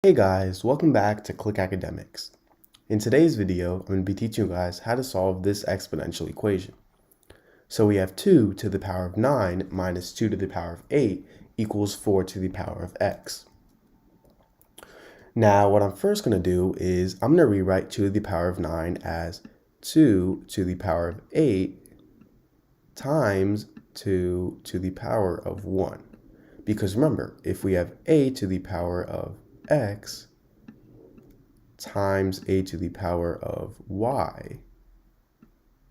Hey guys, welcome back to Click Academics. In today's video, I'm going to be teaching you guys how to solve this exponential equation. So we have 2 to the power of 9 minus 2 to the power of 8 equals 4 to the power of x. Now what I'm first going to do is I'm going to rewrite 2 to the power of 9 as 2 to the power of 8 times 2 to the power of 1. Because remember, if we have a to the power of x times a to the power of y,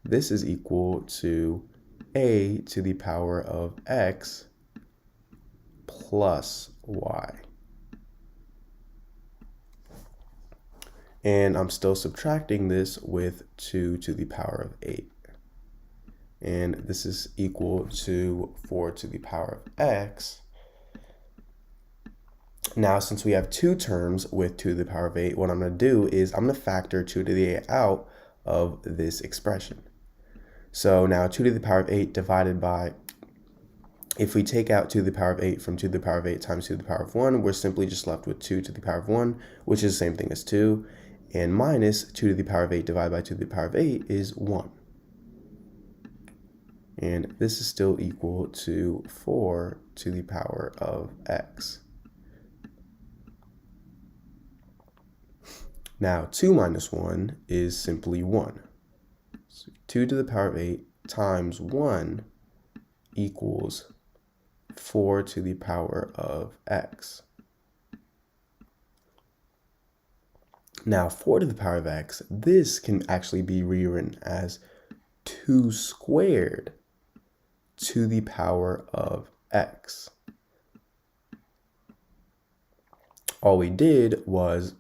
this is equal to a to the power of x plus y. And I'm still subtracting this with 2 to the power of 8. And this is equal to 4 to the power of x. Now, since we have two terms with 2 to the power of 8, what I'm going to do is I'm going to factor 2 to the 8 out of this expression. So now 2 to the power of 8 divided by, if we take out 2 to the power of 8 from 2 to the power of 8 times 2 to the power of 1, we're simply just left with 2 to the power of 1, which is the same thing as 2, and minus 2 to the power of 8 divided by 2 to the power of 8 is 1. And this is still equal to 4 to the power of x. Now 2 minus 1 is simply 1. So 2 to the power of 8 times 1 equals 4 to the power of x. Now 4 to the power of x, this can actually be rewritten as 2 squared to the power of x. All we did was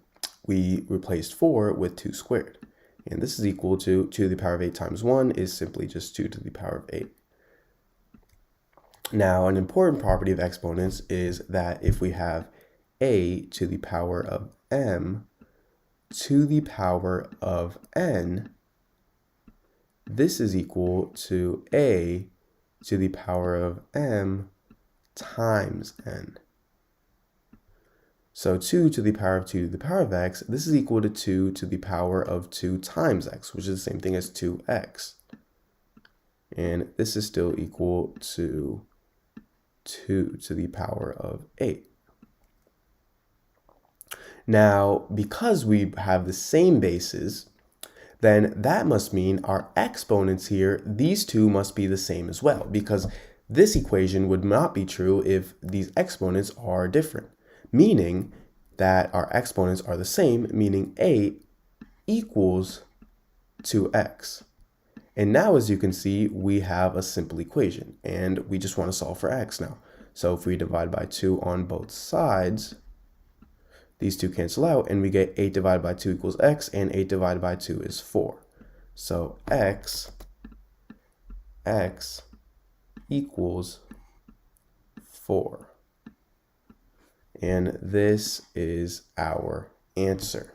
we replaced 4 with 2 squared. And this is equal to 2 to the power of 8 times 1 is simply just 2 to the power of 8. Now, an important property of exponents is that if we have a to the power of m to the power of n, this is equal to a to the power of m times n. So 2 to the power of 2 to the power of x, this is equal to 2 to the power of 2 times x, which is the same thing as 2x. And this is still equal to 2 to the power of 8. Now, because we have the same bases, then that must mean our exponents here, these two must be the same as well, because this equation would not be true if these exponents are different, meaning that our exponents are the same, meaning a equals 2x. And now, as you can see, we have a simple equation, and we just want to solve for x now. So if we divide by 2 on both sides, these two cancel out, and we get 8 divided by 2 equals x, and 8 divided by 2 is 4. So x equals 4. And this is our answer.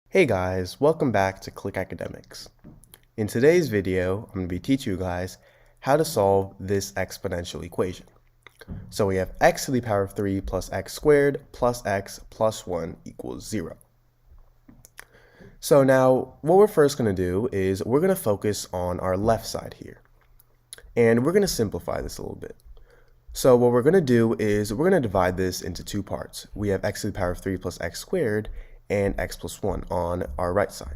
Hey guys, welcome back to Click Academics. In today's video, I'm going to be teaching you guys how to solve this exponential equation. So we have x to the power of 3 plus x squared plus x plus 1 equals 0. So now what we're first going to do is we're going to focus on our left side here. And we're going to simplify this a little bit. So what we're going to do is we're going to divide this into two parts. We have x to the power of 3 plus x squared and x plus 1 on our right side.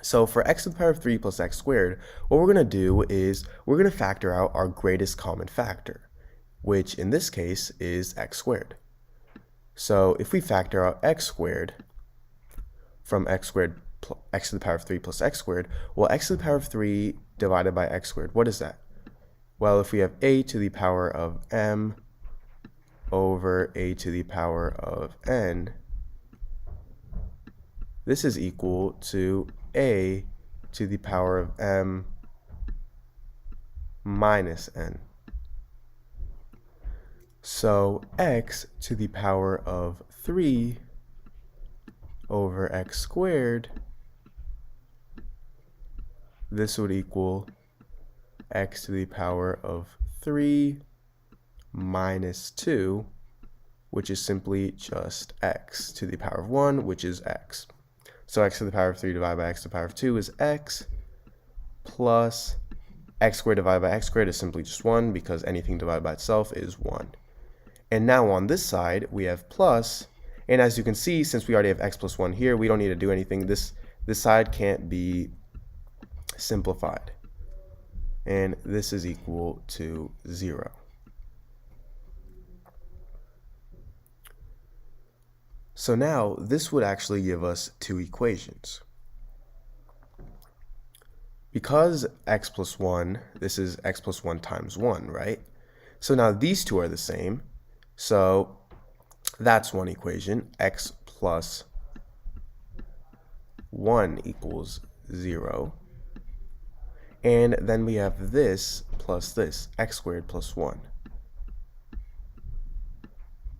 So for x to the power of 3 plus x squared, what we're going to do is we're going to factor out our greatest common factor, which in this case is x squared. So if we factor out x squared from x squared, x to the power of 3 plus x squared, well, x to the power of 3 divided by x squared, what is that? Well, if we have a to the power of m over a to the power of n, this is equal to a to the power of m minus n. So x to the power of 3 over x squared this would equal x to the power of 3 minus 2, which is simply just x to the power of 1, which is x. So x to the power of 3 divided by x to the power of 2 is x, plus x squared divided by x squared is simply just 1, because anything divided by itself is 1. And now on this side, we have plus, and as you can see, since we already have x plus 1 here, we don't need to do anything. This side can't be simplified. And this is equal to 0. So now this would actually give us two equations. Because x plus 1, this is x plus 1 times 1, right? So now these two are the same. So that's one equation, x plus 1 equals 0. And then we have this plus this, x squared plus 1.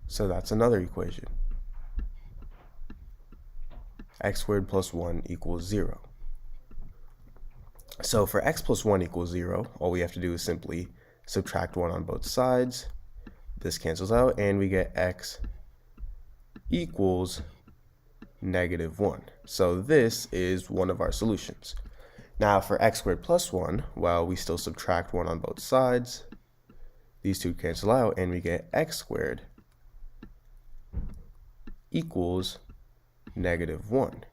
So that's another equation. X squared plus 1 equals 0. So for x plus 1 equals 0, all we have to do is simply subtract 1 on both sides. This cancels out, and we get x equals -1. So this is one of our solutions. Now for x squared plus 1, well, we still subtract 1 on both sides. These two cancel out, and we get x squared equals -1.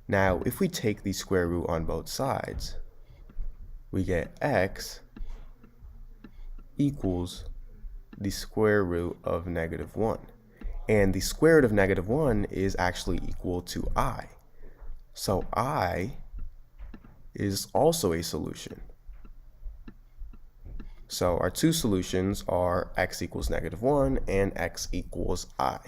Now, if we take the square root on both sides, we get x equals the square root of -1. And the square root of -1 is actually equal to I. So I is also a solution. So our two solutions are x equals -1 and x equals I.